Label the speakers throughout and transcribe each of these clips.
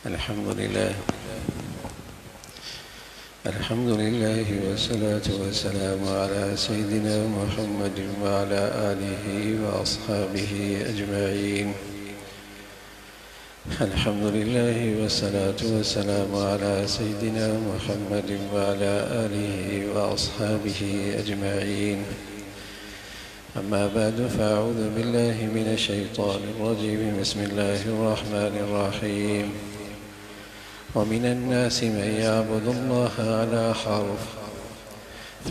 Speaker 1: الحمد لله والصلاة والسلام على سيدنا محمد وعلى آله وأصحابه أجمعين. الحمد لله والصلاة والسلام على سيدنا محمد وعلى آله وأصحابه أجمعين. أما بعد فأعوذ بالله من الشيطان الرجيم. بسم الله الرحمن الرحيم. ومن الناس من يعبد الله على حرف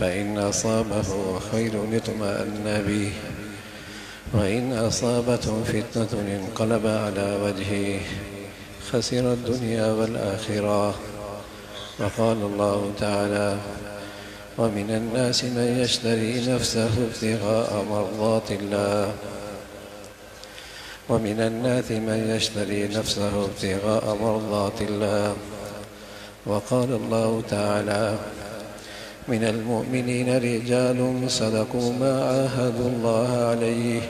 Speaker 1: فإن أصابه خير اطمأن به وإن أصابته فتنة انقلب على وجهه خسر الدنيا والآخرة. وقال الله تعالى: ومن الناس من يشتري نفسه ابتغاء مرضات الله ومن الناس من يشتري نفسه ابتغاء مرضات الله. وقال الله تعالى: من المؤمنين رجال صدقوا ما عاهدوا الله عليه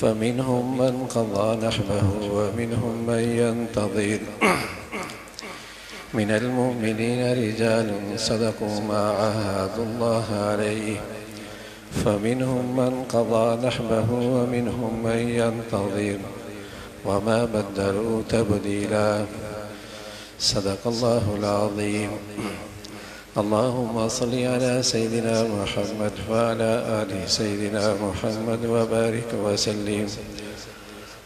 Speaker 1: فمنهم من قضى نحبه ومنهم من ينتظر. من المؤمنين رجال صدقوا ما عاهدوا الله عليه فمنهم من قضى نحبه ومنهم من ينتظر وما بدلوا تبديلا. صدق الله العظيم. اللهم صل على سيدنا محمد وعلى آل سيدنا محمد وبارك وسلم.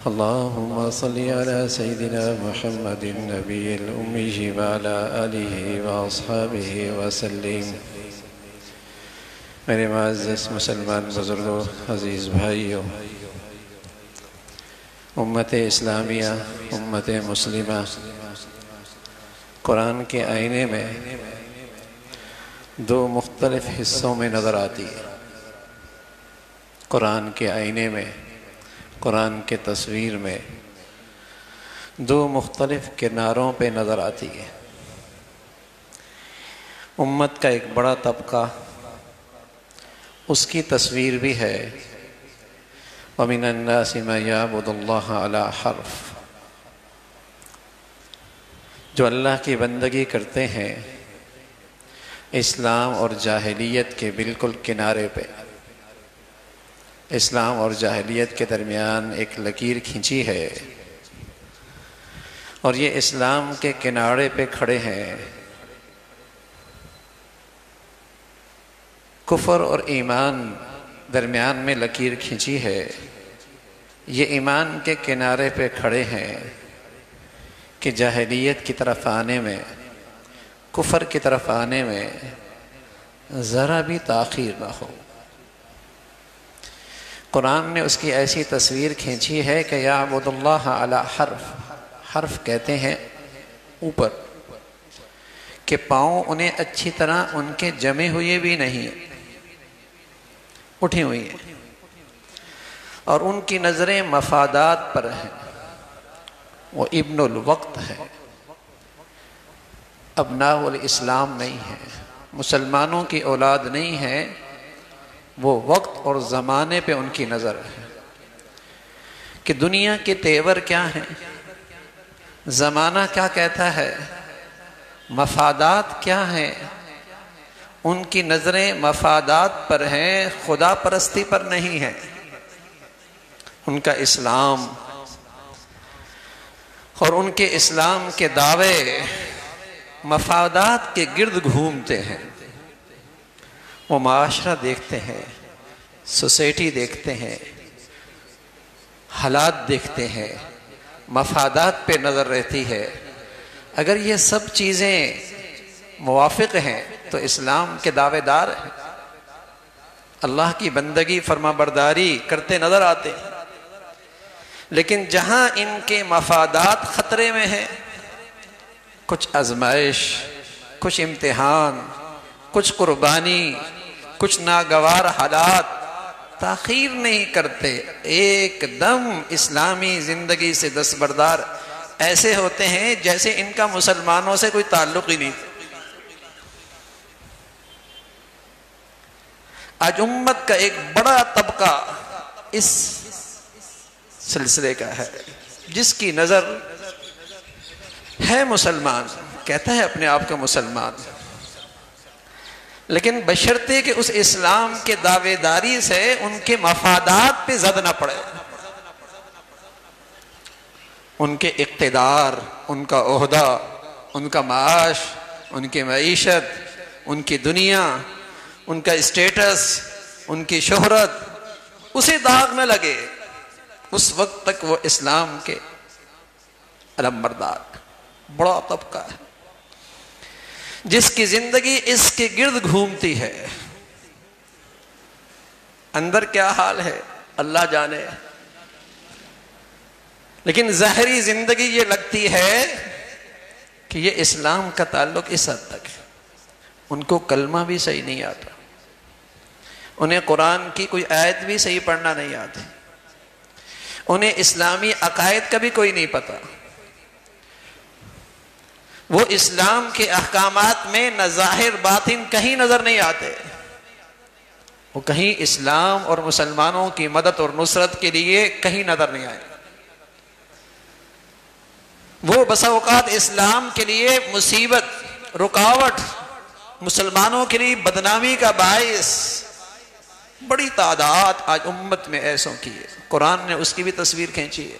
Speaker 1: اللهم صل على سيدنا محمد النبي الأمي وعلى آله وأصحابه وسلم. میرے معزز مسلمان بزرگوں، عزیز بھائیوں، امت اسلامیہ، امت مسلمہ قرآن کے آئینے میں دو مختلف حصوں میں نظر آتی ہے. قرآن کے آئینے میں، قرآن کے تصویر میں دو مختلف کناروں پہ نظر آتی ہے. امت کا ایک بڑا طبقہ، اس کی تصویر بھی ہے وَمِنَ النَّاسِ مَن يَعْبُدُ اللَّهَ عَلَى حَرْفٍ، جو اللہ کی بندگی کرتے ہیں اسلام اور جاہلیت کے بالکل کنارے پہ. اسلام اور جاہلیت کے درمیان ایک لکیر کھینچی ہے اور یہ اسلام کے کنارے پہ کھڑے ہیں. کفر اور ایمان درمیان میں لکیر کھینچی ہے. یہ ایمان کے کنارے پہ کھڑے ہیں کہ جاہلیت کی طرف آنے میں، کفر کی طرف آنے میں ذرا بھی تاخیر نہ ہو. قرآن نے اس کی ایسی تصویر کھینچی ہے کہ یعبد اللہ علی حرف. حرف کہتے ہیں اوپر، کہ پاؤں انہیں اچھی طرح ان کے جمے ہوئے بھی نہیں، اٹھی ہوئی ہیں، اور ان کی نظریں مفادات پر ہیں. وہ ابن الوقت ہے، ابناء الاسلام نہیں ہیں، مسلمانوں کی اولاد نہیں ہے. وہ وقت اور زمانے پہ ان کی نظر ہے کہ دنیا کے تیور کیا ہیں، زمانہ کیا کہتا ہے، مفادات کیا ہیں. ان کی نظریں مفادات پر ہیں، خدا پرستی پر نہیں ہیں. ان کا اسلام اور ان کے اسلام کے دعوے مفادات کے گرد گھومتے ہیں. وہ معاشرہ دیکھتے ہیں، سوسائٹی دیکھتے ہیں، حالات دیکھتے ہیں، مفادات پہ نظر رہتی ہے. اگر یہ سب چیزیں موافق ہیں تو اسلام کے دعوے دار ہیں، اللہ کی بندگی فرما برداری کرتے نظر آتے ہیں. لیکن جہاں ان کے مفادات خطرے میں ہیں، کچھ آزمائش، کچھ امتحان، کچھ قربانی، کچھ ناگوار حالات، تاخیر نہیں کرتے، ایک دم اسلامی زندگی سے دستبردار ایسے ہوتے ہیں جیسے ان کا مسلمانوں سے کوئی تعلق ہی نہیں. آج امت کا ایک بڑا طبقہ اس سلسلے کا ہے جس کی نظر ہے مسلمان، کہتا ہے اپنے آپ کا مسلمان، لیکن بشرطے کہ اس اسلام کے دعوے داری سے ان کے مفادات پہ زد نہ پڑے، ان کے اقتدار، ان کا عہدہ، ان کا معاش، ان کی معیشت، ان کی دنیا، ان کا اسٹیٹس، ان کی شہرت، اسے داغ نہ لگے، اس وقت تک وہ اسلام کے علمبردار۔ بڑا طبقہ ہے جس کی زندگی اس کے گرد گھومتی ہے، اندر کیا حال ہے اللہ جانے، لیکن ظاہری زندگی یہ لگتی ہے کہ یہ اسلام کا تعلق اس حد تک ہے۔ ان کو کلمہ بھی صحیح نہیں آتا، انہیں قرآن کی کوئی آیت بھی صحیح پڑھنا نہیں آتی، انہیں اسلامی عقائد کا بھی کوئی نہیں پتا، وہ اسلام کے احکامات میں نہ ظاہر باطن کہیں نظر نہیں آتے، وہ کہیں اسلام اور مسلمانوں کی مدد اور نصرت کے لیے کہیں نظر نہیں آئے، وہ بسا اوقات اسلام کے لیے مصیبت، رکاوٹ، مسلمانوں کے لیے بدنامی کا باعث۔ بڑی تعداد آج امت میں ایسوں کی ہے، قرآن نے اس کی بھی تصویر کھینچی ہے،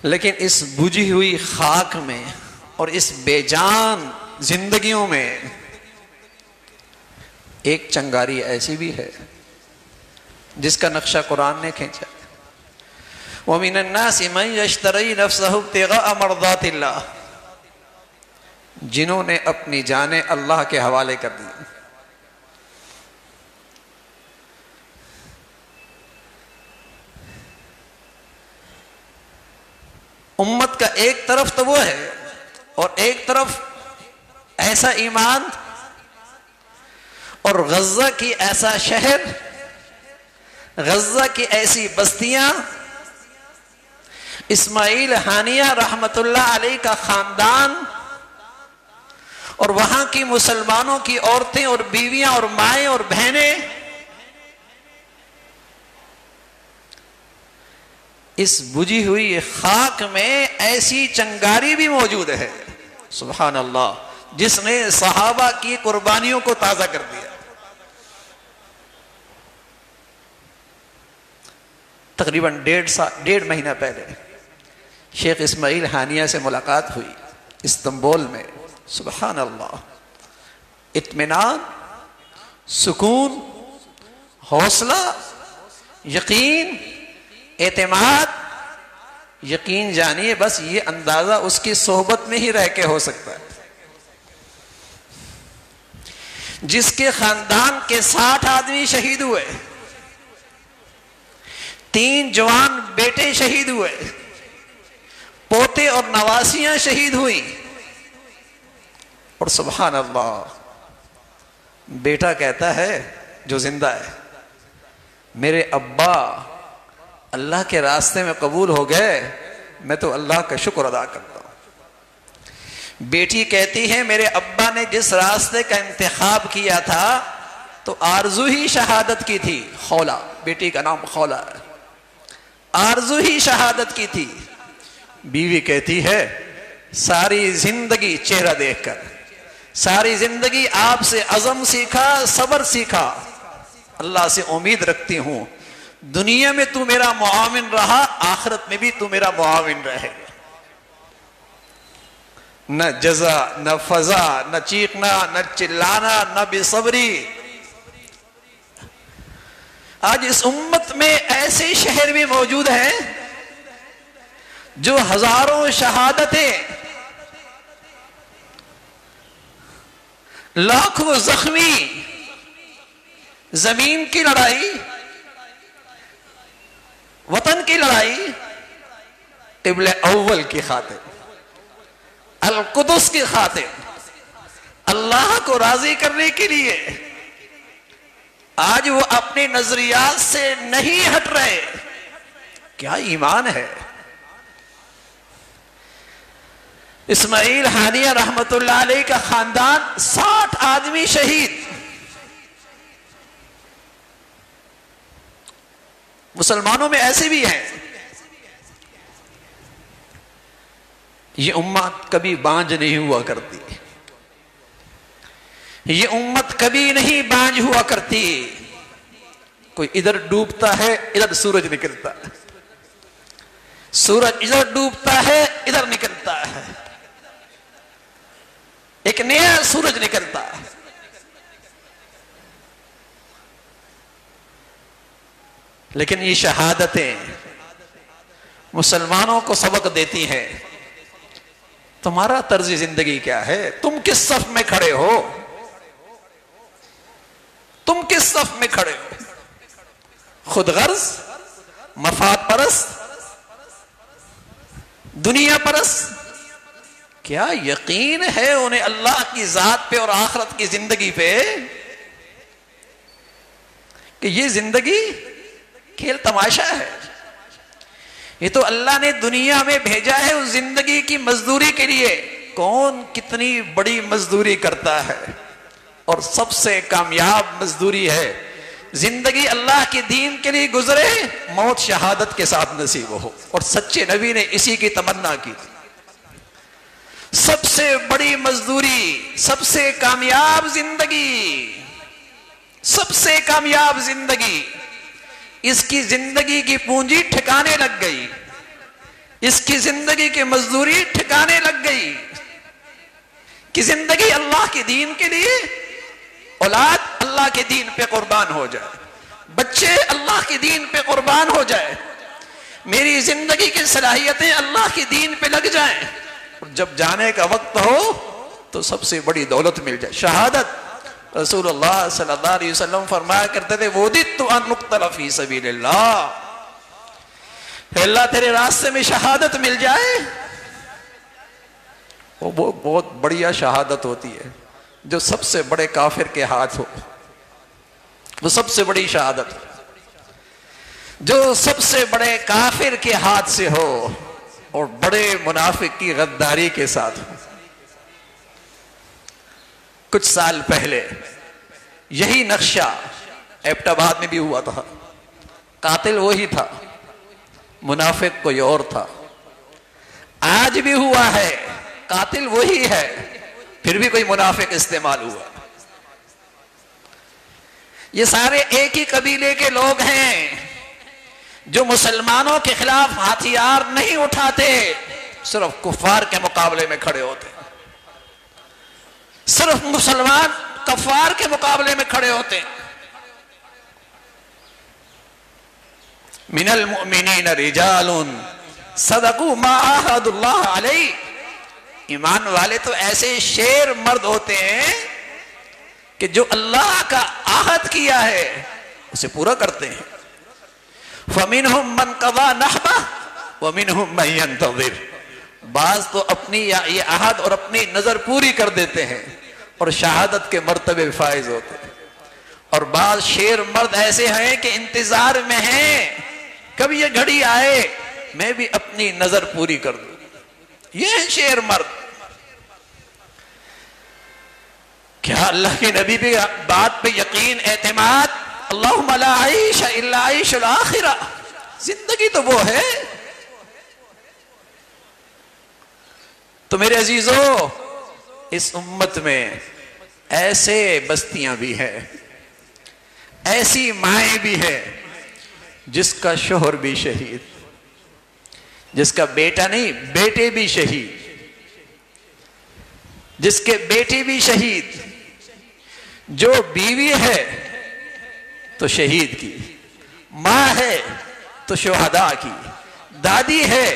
Speaker 1: لیکن اس بجھی ہوئی خاک میں اور اس بے جان زندگیوں میں ایک چنگاری ایسی بھی ہے جس کا نقشہ قرآن نے کھینچا۔ وَمِنَ النَّاسِ مَن يَشْتَرِي نَفْسَهُ ابْتِغَاءَ مَرْضَاتِ اللَّهِ، جنہوں نے اپنی جانیں اللہ کے حوالے کر دی۔ امت کا ایک طرف تو وہ ہے، اور ایک طرف ایسا ایمان، اور غزہ کی ایسا شہر، غزہ کی ایسی بستیاں، اسماعیل ہانیہ رحمت اللہ علیہ کا خاندان، اور وہاں کی مسلمانوں کی عورتیں اور بیویاں اور مائیں اور بہنیں، اس بجھی ہوئی خاک میں ایسی چنگاری بھی موجود ہے، سبحان اللہ، جس نے صحابہ کی قربانیوں کو تازہ کر دیا۔ تقریباً 1.5 مہینہ پہلے شیخ اسماعیل ہانیہ سے ملاقات ہوئی استنبول میں، سبحان اللہ، اطمینان، سکون، حوصلہ، یقین، اعتماد، یقین جانیے بس یہ اندازہ اس کی صحبت میں ہی رہ کے ہو سکتا ہے، جس کے خاندان کے 60 آدمی شہید ہوئے، 3 جوان بیٹے شہید ہوئے، پوتے اور نواسیاں شہید ہوئیں، اور سبحان اللہ بیٹا کہتا ہے جو زندہ ہے، میرے ابا اللہ کے راستے میں قبول ہو گئے، میں تو اللہ کا شکر ادا کرتا ہوں۔ بیٹی کہتی ہے میرے ابا نے جس راستے کا انتخاب کیا تھا تو آرزو ہی شہادت کی تھی، خولا، بیٹی کا نام خولا ہے، آرزو ہی شہادت کی تھی۔ بیوی کہتی ہے ساری زندگی چہرہ دیکھ کر، ساری زندگی آپ سے عزم سیکھا، صبر سیکھا، اللہ سے امید رکھتی ہوں دنیا میں تو میرا معاون رہا، آخرت میں بھی تو میرا معاون رہے گا۔ نہ جزا، نہ فضا، نہ چیخنا، نہ چلانا، نہ بے صبری۔ آج اس امت میں ایسے شہر بھی موجود ہیں جو ہزاروں شہادتیں، لاکھوں زخمی، زمین کی لڑائی، وطن کی لڑائی، قبلہ اول کی خاطر، القدس کی خاطر، اللہ کو راضی کرنے کے لیے آج وہ اپنے نظریات سے نہیں ہٹ رہے۔ کیا ایمان ہے! اسماعیل ہانیہ رحمت اللہ علیہ کا خاندان 60 آدمی شہید۔ مسلمانوں میں ایسے بھی ہیں یہ امت کبھی بانج نہیں ہوا کرتی، یہ امت کبھی نہیں بانج ہوا کرتی. کوئی ادھر ڈوبتا ہے ادھر سورج نکلتا ہے، سورج ادھر ڈوبتا ہے ادھر نکلتا ہے، ایک نیا سورج نکلتا ہے. لیکن یہ شہادتیں مسلمانوں کو سبق دیتی ہیں. تمہارا طرز زندگی کیا ہے؟ تم کس صف میں کھڑے ہو؟ تم کس صف میں کھڑے ہو؟ خود غرض، مفاد پرست، دنیا پرست؟ کیا یقین ہے انہیں اللہ کی ذات پہ اور آخرت کی زندگی پہ کہ یہ زندگی کھیل تماشا ہے؟ یہ تو اللہ نے دنیا میں بھیجا ہے اس زندگی کی مزدوری کے لیے. کون کتنی بڑی مزدوری کرتا ہے، اور سب سے کامیاب مزدوری ہے زندگی اللہ کے دین کے لیے گزرے، موت شہادت کے ساتھ نصیب ہو. اور سچے نبی نے اسی کی تمنا کی. سب سے بڑی مزدوری، سب سے کامیاب زندگی، سب سے کامیاب زندگی، اس کی زندگی کی پونجی ٹھکانے لگ گئی، اس کی زندگی کی مزدوری ٹھکانے لگ گئی کہ زندگی اللہ کے دین کے لیے، اولاد اللہ کے دین پہ قربان ہو جائے، بچے اللہ کے دین پہ قربان ہو جائے، میری زندگی کی صلاحیتیں اللہ کے دین پہ لگ جائیں، اور جب جانے کا وقت ہو تو سب سے بڑی دولت مل جائے شہادت. رسول اللہ صلی اللہ علیہ وسلم فرمایا کرتے تھے وَوَدِدْتُ أَن نُقْتَلَ فِي سَبِيلِ اللَّهِ، کہ اللہ تیرے راستے میں شہادت مل جائے. وہ بہت بڑھیا شہادت ہوتی ہے جو سب سے بڑے کافر کے ہاتھ ہو. وہ سب سے بڑی شہادت جو سب سے بڑے کافر کے ہاتھ سے ہو اور بڑے منافق کی غداری کے ساتھ ہو. کچھ سال پہلے یہی نقشہ ایبٹ آباد میں بھی ہوا تھا. قاتل وہی تھا، منافق کوئی اور تھا. آج بھی ہوا ہے، قاتل وہی ہے، پھر بھی کوئی منافق استعمال ہوا. یہ سارے ایک ہی قبیلے کے لوگ ہیں جو مسلمانوں کے خلاف ہتھیار نہیں اٹھاتے، صرف کفار کے مقابلے میں کھڑے ہوتے، صرف مسلمان کفار کے مقابلے میں کھڑے ہوتے. من المؤمنین رجال صدقوا ما عاہدوا اللہ علیہ. ایمان والے تو ایسے شیر مرد ہوتے ہیں کہ جو اللہ کا عہد کیا ہے اسے پورا کرتے ہیں. فَمِنْهُمْ مَنْ قَضَى نَحْبَهُ وَمِنْهُمْ مَنْ يَنْتَظِرُ. بعض تو اپنی یہ عہد اور اپنی نظر پوری کر دیتے ہیں اور شہادت کے مرتبے فائز ہوتے ہیں، اور بعض شیر مرد ایسے ہیں کہ انتظار میں ہیں کب یہ گھڑی آئے میں بھی اپنی نظر پوری کر دوں. یہ ہے شیر مرد. کیا اللہ کے نبی بھی بات پہ یقین، اعتماد؟ اللہم لا عیش الا عیش الاخرہ. زندگی تو وہ ہے. تو میرے عزیزو، اس امت میں ایسے بستیاں بھی ہیں، ایسی مائیں بھی ہیں جس کا شوہر بھی شہید، جس کا بیٹا نہیں بیٹے بھی شہید، جس کے بیٹے بھی شہید، جو بیوی ہے تو شہید کی، ماں ہے تو شہداء کی، دادی ہے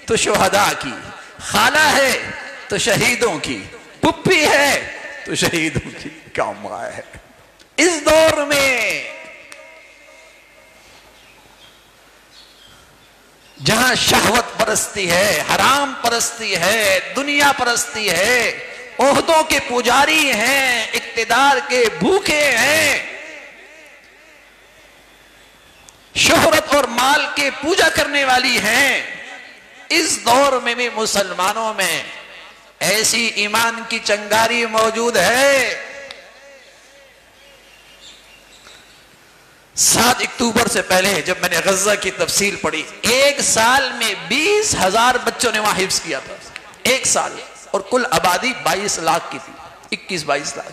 Speaker 1: تو شہداء کی، خالہ ہے تو شہیدوں کی، پھپھی ہے تو شہیدوں کی. کیا ماں ہے اس دور میں جہاں شہوت پرستی ہے، حرام پرستی ہے، دنیا پرستی ہے، عہدوں کے پجاری ہیں، اقتدار کے بھوکے ہیں، شہرت اور مال کے پوجا کرنے والی ہیں. اس دور میں بھی مسلمانوں میں ایسی ایمان کی چنگاری موجود ہے. 7 اکتوبر سے پہلے جب میں نے غزہ کی تفصیل پڑھی، 1 سال میں 20,000 بچوں نے وہاں حفظ کیا تھا. ایک سال، اور کل آبادی 22 لاکھ کی تھی، 21-22 لاکھ،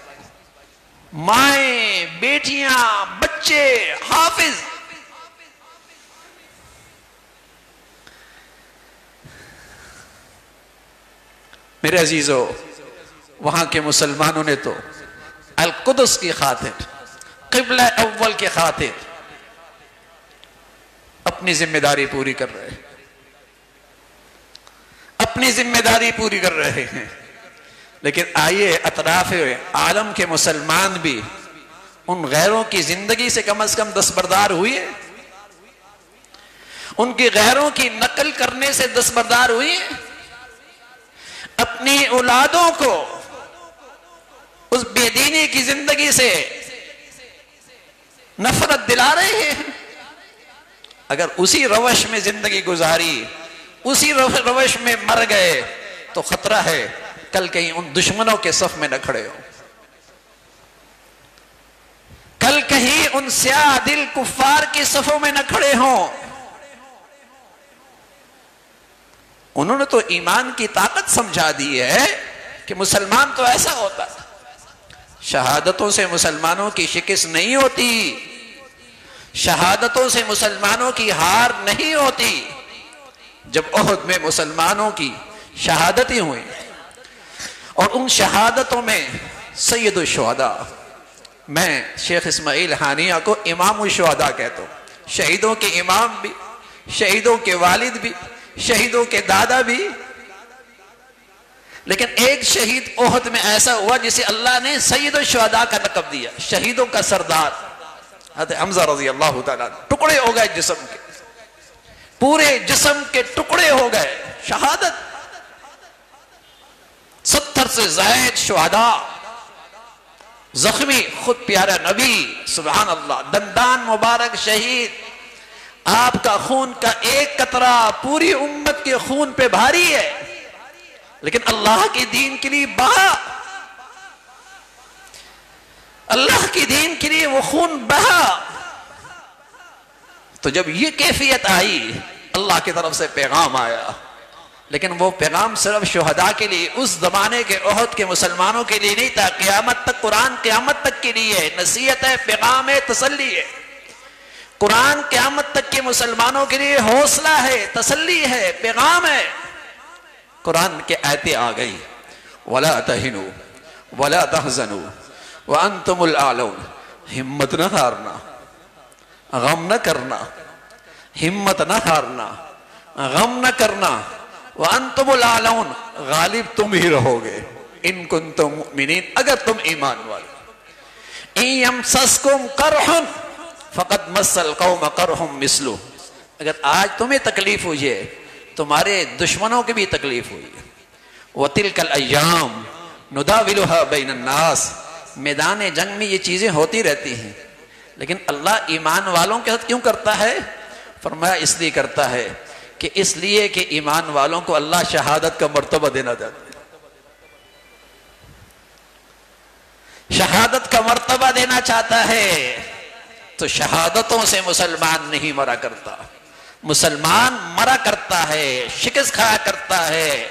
Speaker 1: مائیں، بیٹیاں، بچے، حافظ. میرے عزیزو، وہاں کے مسلمانوں نے تو القدس کی خاطر، قبلہ اول کی خاطر اپنی ذمہ داری پوری کر رہے ہیں، اپنی ذمہ داری پوری کر رہے ہیں. لیکن آئیے اطراف عالم کے مسلمان بھی ان غیروں کی زندگی سے کم از کم دستبردار ہوئے، ان کی غیروں کی نقل کرنے سے دستبردار ہوئے، اپنی اولادوں کو اس بے دینی کی زندگی سے نفرت دلا رہے ہیں. اگر اسی روش میں زندگی گزاری، اسی روش میں مر گئے تو خطرہ ہے کل کہیں ان دشمنوں کے صف میں نہ کھڑے ہو، کل کہیں ان سیاہ دل کفار کی صفوں میں نہ کھڑے ہوں. انہوں نے تو ایمان کی طاقت سمجھا دی ہے کہ مسلمان تو ایسا ہوتا ہے. شہادتوں سے مسلمانوں کی شکست نہیں ہوتی، شہادتوں سے مسلمانوں کی ہار نہیں ہوتی. جب احد میں مسلمانوں کی شہادتیں ہوئیں اور ان شہادتوں میں سید الشہداء، میں شیخ اسماعیل ہانیہ کو امام الشہداء کہتا ہوں، شہیدوں کے امام بھی، شہیدوں کے والد بھی، شہیدوں کے دادا بھی. لیکن ایک شہید احد میں ایسا ہوا جسے اللہ نے سید الشہداء کا لقب دیا، شہیدوں کا سردار، حضرت حمزہ رضی اللہ تعالیٰ. ٹکڑے ہو گئے جسم کے، پورے جسم کے ٹکڑے ہو گئے. شہادت 70 سے زائد شہداء زخمی، خود پیارا نبی، سبحان اللہ، دندان مبارک شہید. آپ کا خون کا ایک قطرہ پوری امت کے خون پہ بھاری ہے، لیکن اللہ کے دین کے لیے بہا، اللہ کے دین کے لیے وہ خون بہا. تو جب یہ کیفیت آئی، اللہ کی طرف سے پیغام آیا، لیکن وہ پیغام صرف شہداء کے لیے، اس زمانے کے احد کے مسلمانوں کے لیے نہیں تھا، قیامت تک، قرآن قیامت تک کے لیے ہے، نصیحت ہے، پیغام ہے، تسلی ہے. قرآن قیامت تک کے مسلمانوں کے لیے حوصلہ ہے، تسلی ہے، پیغام ہے. قرآن کے آیتیں آ گئی، وَلَا تَهِنُوا وَلَا تَحْزَنُوا وَأَنْتُمُ الْأَعْلَوْنَ. ہمت نہ ہارنا، غم نہ کرنا، ہمت نہ ہارنا، غم نہ کرنا. وَأَنْتُمُ الْأَعْلَوْنَ، غالب تم ہی رہو گے، ان کنتم مؤمنین، اگر تم ایمان والے. إِن يَمْسَسْكُمْ قَرْحٌ فَقَدْ مَسَّ الْقَوْمَ قَرْحٌ مِثْلُهُ. اگر آج تمہیں تکلیف ہوئی ہے، تمہارے دشمنوں کی بھی تکلیف ہوئی ہے. وَتِلْكَ الْأَيَّامُ نُدَاوِلُهَا بَيْنَ النَّاسِ. میدان جنگ میں یہ چیزیں ہوتی رہتی ہیں، لیکن اللہ ایمان والوں کے ساتھ کیوں کرتا ہے؟ فرمایا اس لیے کرتا ہے کہ اس لیے کہ ایمان والوں کو اللہ شہادت کا مرتبہ دینا چاہتا ہے، شہادت کا مرتبہ دینا چاہتا ہے. تو شہادتوں سے مسلمان نہیں مرا کرتا، مسلمان مرا کرتا ہے، شکست کھایا کرتا ہے،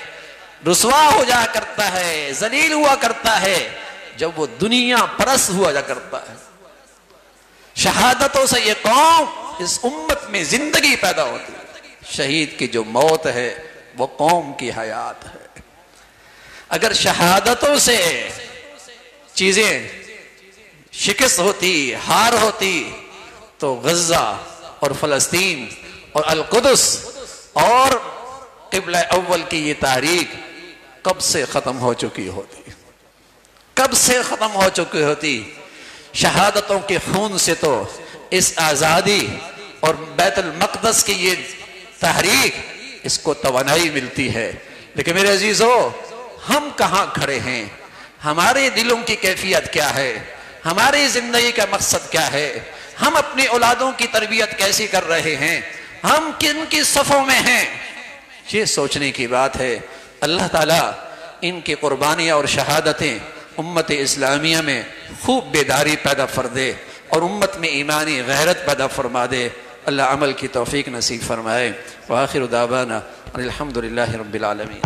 Speaker 1: رسوا ہو جا کرتا ہے، ذلیل ہوا کرتا ہے جب وہ دنیا پرست ہوا جا کرتا ہے. شہادتوں سے یہ قوم، اس امت میں زندگی پیدا ہوتی ہے. شہید کی جو موت ہے وہ قوم کی حیات ہے. اگر شہادتوں سے چیزیں شکست ہوتی، ہار ہوتی، تو غزہ اور فلسطین اور القدس اور قبلہ اول کی یہ تاریخ کب سے ختم ہو چکی ہوتی، کب سے ختم ہو چکی ہوتی. شہادتوں کے خون سے تو اس آزادی اور بیت المقدس کی یہ تحریک، اس کو توانائی ملتی ہے. لیکن میرے عزیزو، ہم کہاں کھڑے ہیں؟ ہمارے دلوں کی کیفیت کیا ہے؟ ہماری زندگی کا مقصد کیا ہے؟ ہم اپنی اولادوں کی تربیت کیسی کر رہے ہیں؟ ہم کن کی صفوں میں ہیں؟ یہ سوچنے کی بات ہے. اللہ تعالیٰ ان کی قربانیاں اور شہادتیں امت اسلامیہ میں خوب بیداری پیدا کر دے اور امت میں ایمانی غیرت پیدا فرما دے. اللہ عمل کی توفیق نصیب فرمائے. وآخر دعوانا الحمدللہ رب العالمین.